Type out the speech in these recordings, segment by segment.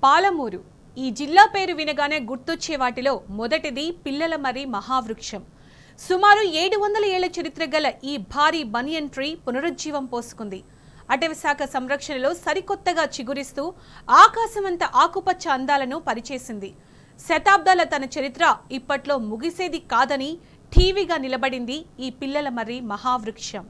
పాలమూరు ఈ జిల్లా పేరు వినగానే గుర్తొచ్చే వాటిలో మొదటిది పిల్లలమర్రి మహావృక్షం. సుమారు 700 ఏళ్ల చరిత్ర గల ఈ భారీ బనియన్ ట్రీ పునరుజ్జీవం పోసుకుంది. అటవీశాఖ సంరక్షణలో సరికొత్తగా చిగురిస్తూ ఆకాశమంత ఆకుపచ్చ అందాలను పరిచేసింది. శతాబ్దాల తన చరిత్ర ఇప్పట్లో ముగిసేది కాదని ఠీవీగా నిలబడింది ఈ పిల్లలమర్రి మహావృక్షం.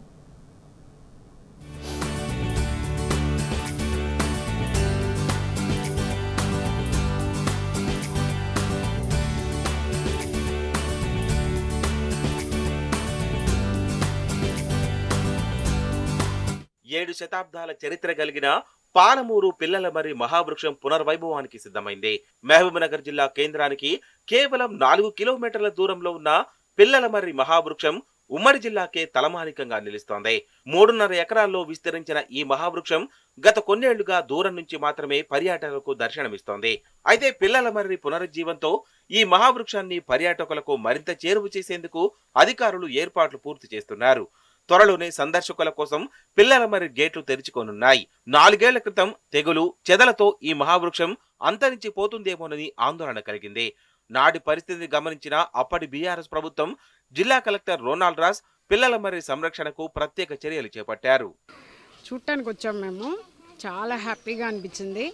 7 శతాబ్దాల చరిత్ర కలిగిన పాలమూరు పిల్లలమర్రి మహావృక్షం పునర్వైభవానికి సిద్ధమైంది. మహబూబ్నగర్ జిల్లా కేంద్రానికి కేవలం 4 కిలోమీటర్ల దూరంలో ఉన్న పిల్లలమర్రి మహావృక్షం ఉమ్మడి జిల్లాకే తలమానికంగా నిలుస్తోంది. 3.5 ఎకరాల్లో విస్తరించిన ఈ మహావృక్షం గత కొన్నేళ్లుగా దూరం నుంచి మాత్రమే పర్యాటకులకు దర్శనమిస్తోంది. అయితే పిల్లలమర్రి పునరుజ్జీవంతో ఈ మహావృక్షాన్ని పర్యాటకులకు మరింత చేరువ చేసేందుకు అధికారులు ఏర్పాట్లు పూర్తి చేస్తున్నారు. త్వరలోనే సందర్శకుల కోసం పిల్లలమర్రి గేట్లు తెరుచుకోనున్నాయి. 4 ఏళ్ల క్రితం తెగులు చెదలతో ఈ మహావృక్షం అంతరించిపోతుందేమోనని ఆందోళన కలిగింది. నాటి పరిస్థితిని గమనించిన అప్పటి బీఆర్ఎస్ ప్రభుత్వం జిల్లా కలెక్టర్ రోనాల్డ్ రాజ్ పిల్లలమర్రి సంరక్షణకు ప్రత్యేక చర్యలు చేపట్టారు. చూడటానికి వచ్చాం. మేము చాలా హ్యాపీగా అనిపించింది.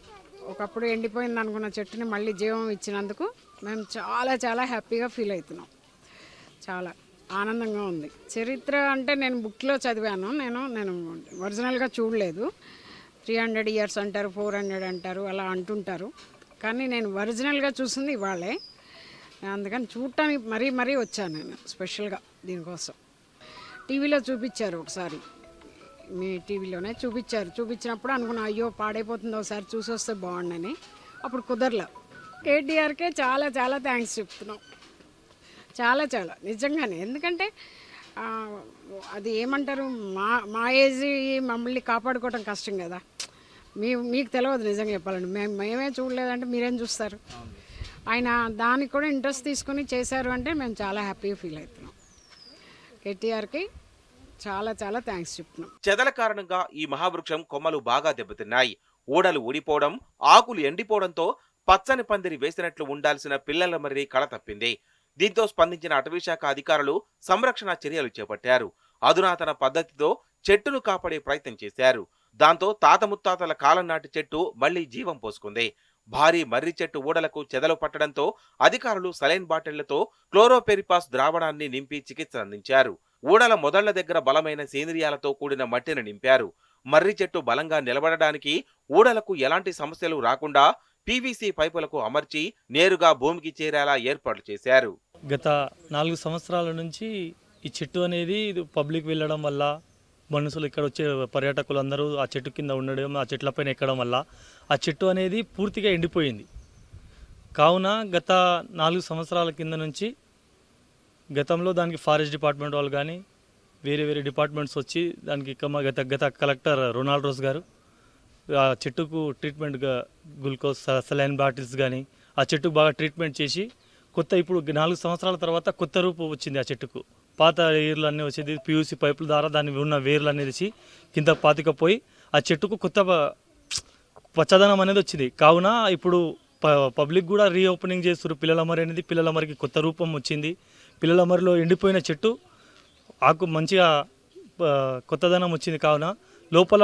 ఒకప్పుడు ఎండిపోయింది అనుకున్న చెట్టుని మళ్ళీ జీవం ఇచ్చినందుకు మేము చాలా హ్యాపీగా ఫీల్ అవుతున్నాం. చాలా ఆనందంగా ఉంది. చరిత్ర అంటే నేను బుక్లో చదివాను. నేను ఒరిజినల్గా చూడలేదు. 300 ఇయర్స్ అంటారు, 400 అంటారు, అలా అంటుంటారు. కానీ నేను ఒరిజినల్గా చూసింది ఇవాళే. అందుకని చూడటానికి మరీ వచ్చాను నేను స్పెషల్గా దీనికోసం. టీవీలో చూపించారు ఒకసారి, మీ టీవీలోనే చూపించినప్పుడు అనుకున్నా అయ్యో పాడైపోతుందో ఒకసారి చూసి వస్తే బాగుండని. అప్పుడు కుదరలా. కేటీఆర్కే చాలా థ్యాంక్స్ చెప్తున్నాం. చాలా నిజంగానే. ఎందుకంటే అది ఏమంటారు, మా ఏజ్ మమ్మల్ని కాపాడుకోవడం కష్టం కదా. మీకు తెలియదు నిజంగా చెప్పాలండి. మేమే చూడలేదంటే మీరేం చూస్తారు. ఆయన దానికి కూడా ఇంట్రెస్ట్ తీసుకుని చేశారు అంటే మేము చాలా హ్యాపీగా ఫీల్ అవుతున్నాం. కేటీఆర్కి చాలా థ్యాంక్స్ చెప్తున్నాం. చెదల కారణంగా ఈ మహావృక్షం కొమ్మలు బాగా దెబ్బతిన్నాయి. ఊడలు ఊడిపోవడం, ఆకులు ఎండిపోవడంతో పచ్చని పందిరి వేసినట్లు ఉండాల్సిన పిల్లలమర్రి కళ తప్పింది. దీంతో స్పందించిన అటవీశాఖ అధికారులు సంరక్షణ చర్యలు చేపట్టారు. అధునాతన పద్ధతితో చెట్టును కాపాడే ప్రయత్నం చేశారు. దాంతో తాత ముత్తాతల కాలం నాటి చెట్టు మళ్లీ జీవం పోసుకుంది. భారీ మర్రి చెట్టు ఊడలకు చెదలు పట్టడంతో అధికారులు సలైన్ బాటిళ్లతో క్లోరోపెరిపాస్ ద్రావణాన్ని నింపి చికిత్స అందించారు. ఊడల మొదళ్ల దగ్గర బలమైన సేంద్రియాలతో కూడిన మట్టిని నింపారు. మర్రి చెట్టు బలంగా నిలబడడానికి ఊడలకు ఎలాంటి సమస్యలు రాకుండా పీవీసీ పైపులకు అమర్చి నేరుగా భూమికి చేరేలా ఏర్పాట్లు చేశారు. గత 4 సంవత్సరాల నుంచి ఈ చెట్టు అనేది పబ్లిక్ వెళ్ళడం వల్ల, మనుషులు ఇక్కడ వచ్చే పర్యాటకులు అందరూ ఆ చెట్టు కింద ఉండడం, ఆ చెట్లపైన ఎక్కడం వల్ల ఆ చెట్టు అనేది పూర్తిగా ఎండిపోయింది. కావున గత 4 సంవత్సరాల కింద నుంచి గతంలో దానికి ఫారెస్ట్ డిపార్ట్మెంట్ వాళ్ళు కానీ వేరే డిపార్ట్మెంట్స్ వచ్చి దానికి గత కలెక్టర్ రోనాల్డ్ రాజ్ గారు ఆ చెట్టుకు ట్రీట్మెంట్గా గ్లూకోజ్ సలైన్ బాటిల్స్ కానీ ఆ చెట్టుకు బాగా ట్రీట్మెంట్ చేసి ఇప్పుడు 4 సంవత్సరాల తర్వాత కొత్త రూపు వచ్చింది. ఆ చెట్టుకు పాత వేర్లు అన్నీ వచ్చేది. పీయూసీ పైపుల ద్వారా దాన్ని ఉన్న వేర్లు అనేది కింద పాతికపోయి ఆ చెట్టుకు కొత్త పచ్చదనం అనేది వచ్చింది. కావున ఇప్పుడు పబ్లిక్ కూడా రీఓపెనింగ్ చేస్తారు. పిల్లలమర్రికి కొత్త రూపం వచ్చింది. పిల్లలమర్రిలో ఎండిపోయిన చెట్టు ఆకు మంచిగా కొత్తదనం వచ్చింది. కావున లోపల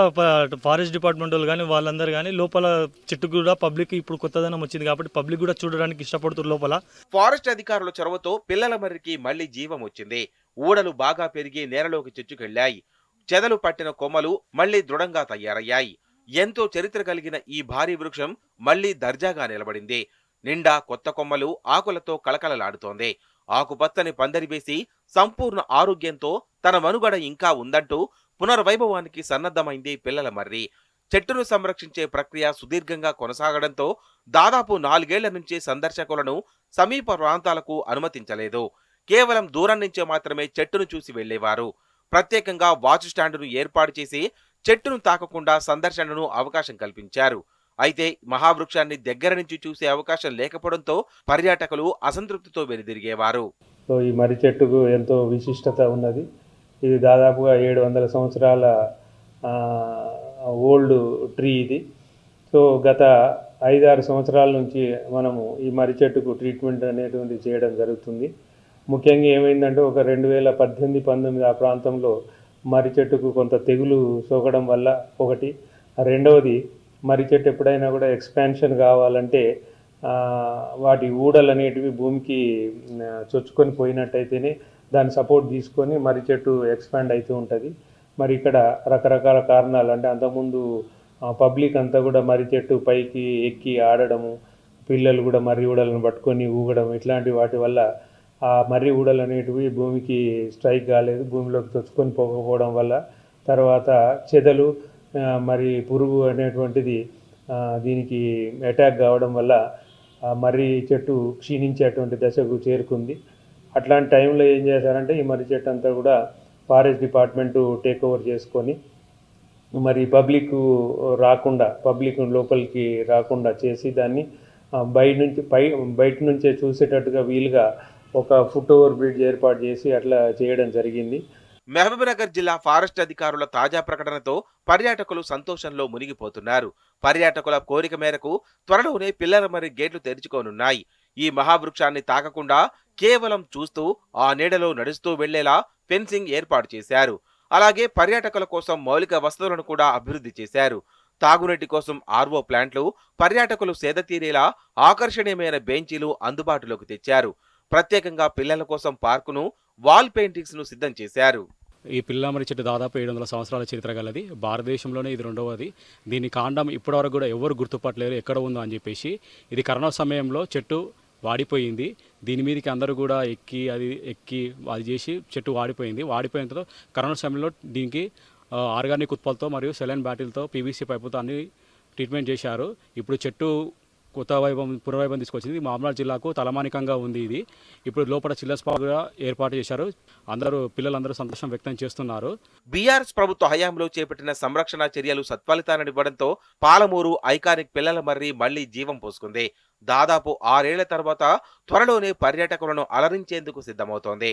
ఫారెస్ట్ డిపార్ట్మెంట్ వాళ్ళు కానీ వాళ్ళందరూ కానీ లోపల చెట్టు కూడా పబ్లిక్ ఇప్పుడు కొత్తదనం వచ్చింది కాబట్టి పబ్లిక్ కూడా చూడడానికి ఇష్టపడుతున్నారు. లోపల ఫారెస్ట్ అధికారుల చొరవతో పిల్లలమర్రికి మళ్లీ జీవం వచ్చింది. ఊడలు బాగా పెరిగి నేలలోకి చొచ్చుకెళ్లాయి. చెదలు పట్టిన కొమ్మలు మళ్లీ దృఢంగా తయారయ్యాయి. ఎంతో చరిత్ర కలిగిన ఈ భారీ వృక్షం మళ్లీ దర్జాగా నిలబడింది. నిండా కొత్త కొమ్మలు ఆకులతో కళకళలాడుతోంది. ఆకుపచ్చని పందిరి వేసి సంపూర్ణ ఆరోగ్యంతో తన మనుగడ ఇంకా ఉందంటూ పునర్వైభవానికి సన్నద్ధమైంది పిల్లలమర్రి. చెట్టును సంరక్షించే ప్రక్రియ సుదీర్ఘంగా కొనసాగడంతో దాదాపు 4 ఏళ్ల నుంచి సందర్శకులను సమీప ప్రాంతాలకు అనుమతించలేదు. కేవలం దూరం నుంచే మాత్రమే చెట్టును చూసి వెళ్లేవారు. ప్రత్యేకంగా వాచ్ స్టాండును ఏర్పాటు చేసి చెట్టును తాకకుండా సందర్శనను అవకాశం కల్పించారు. అయితే మహావృక్షాన్ని దగ్గర నుంచి చూసే అవకాశం లేకపోవడంతో పర్యాటకులు అసంతృప్తితో వెనుదిరిగేవారు. ఈ మర్రి చెట్టుకు ఎంతో విశిష్టత ఉన్నది. ఇది దాదాపుగా 700 సంవత్సరాల ఓల్డ్ ట్రీ ఇది. సో గత 5-6 సంవత్సరాల నుంచి మనము ఈ మర్రి చెట్టుకు ట్రీట్మెంట్ అనేటువంటి చేయడం జరుగుతుంది. ముఖ్యంగా ఏమైందంటే ఒక 2018-19 ఆ ప్రాంతంలో మర్రి చెట్టుకు కొంత తెగులు సోకడం వల్ల ఒకటి, రెండవది మర్రి చెట్టు ఎప్పుడైనా కూడా ఎక్స్పాన్షన్ కావాలంటే వాటి ఊడలు అనేటివి భూమికి చొచ్చుకొని పోయినట్టయితేనే దాన్ని సపోర్ట్ తీసుకొని మర్రి చెట్టు ఎక్స్పాండ్ అవుతూ ఉంటుంది. మరి ఇక్కడ రకరకాల కారణాలు అంటే అంతకుముందు పబ్లిక్ అంతా కూడా మర్రి చెట్టు పైకి ఎక్కి ఆడడము, పిల్లలు కూడా మర్రి ఊడలను పట్టుకొని ఊగడం, ఇట్లాంటి వాటి వల్ల ఆ మర్రి ఊడలు అనేటివి భూమికి స్ట్రైక్ కాలేదు, భూమిలోకి చొచ్చుకొని పోకపోవడం వల్ల తర్వాత చెదలు మరి పురుగు అనేటువంటిది దీనికి అటాక్ కావడం వల్ల మర్రి చెట్టు క్షీణించేటువంటి దశకు చేరుకుంది. అట్లాంటి టైంలో ఏం చేశారంటే ఈ మర్రి చెట్టు అంతా కూడా ఫారెస్ట్ డిపార్ట్మెంటు టేక్ ఓవర్ చేసుకొని మరి పబ్లిక్ లోపలికి రాకుండా చేసి దాన్ని బయట నుంచే చూసేటట్టుగా వీలుగా ఒక ఫుట్ ఓవర్ బ్రిడ్జ్ ఏర్పాటు చేసి అట్లా చేయడం జరిగింది. మహబూబ్నగర్ జిల్లా ఫారెస్ట్ అధికారుల తాజా ప్రకటనతో పర్యాటకులు సంతోషంలో మునిగిపోతున్నారు. పర్యాటకుల కోరిక మేరకు త్వరలోనే పిల్లల మర్రి గేట్లు తెరుచుకోనున్నాయి. ఈ మహావృక్షాన్ని తాకకుండా కేవలం చూస్తూ ఆ నీడలో నడుస్తూ వెళ్లేలా ఫెన్సింగ్ ఏర్పాటు చేశారు. అలాగే పర్యాటకుల కోసం మౌలిక వసతులను కూడా అభివృద్ధి చేశారు. తాగునీటి కోసం ఆర్వో ప్లాంట్లు, పర్యాటకులు సేద తీరేలా ఆకర్షణీయమైన బెంచీలు అందుబాటులోకి తెచ్చారు. ప్రత్యేకంగా పిల్లల కోసం పార్కును, వాల్ పెయింటింగ్స్ ను సిద్ధం చేశారు. ఈ పిల్లల మర్రి చెట్టు దాదాపు 700 సంవత్సరాల చరిత్ర గలది. భారతదేశంలోనే ఇది రెండవది. దీని కాండం ఇప్పటివరకు కూడా ఎవరు గుర్తుపట్టలేరు ఎక్కడ ఉందో అని చెప్పేసి. ఇది కరోనా సమయంలో చెట్టు వాడిపోయింది. దీని మీదకి అందరూ కూడా ఎక్కి అది చేసి చెట్టు వాడిపోయిన తర్వాత కరోనా సమయంలో దీనికి ఆర్గానిక్ ఉత్పత్తులతో మరియు సెలైన్ బ్యాటిల్తో పీవీసీ పైపుతో అన్ని ట్రీట్మెంట్ చేశారు. ఇప్పుడు చెట్టు కొత్త పునర్వైభవం తీసుకొచ్చింది. మామనాడు జిల్లాకు తలమానికంగా ఉంది ఇది. ఇప్పుడు లోపల చిల్డ్రన్స్ పార్క్ కూడా ఏర్పాటు చేశారు. పిల్లలందరూ సంతోషం వ్యక్తం చేస్తున్నారు. బీఆర్ఎస్ ప్రభుత్వ హయాంలో చేపట్టిన సంరక్షణ చర్యలు సత్ఫలితాన్నివ్వడంతో పాలమూరు ఐకానిక్ పిల్లల మర్రి మళ్లీ జీవం పోసుకుంది. దాదాపు 6 ఏళ్ల తర్వాత త్వరలోనే పర్యాటకులను అలరించేందుకు సిద్ధమవుతోంది.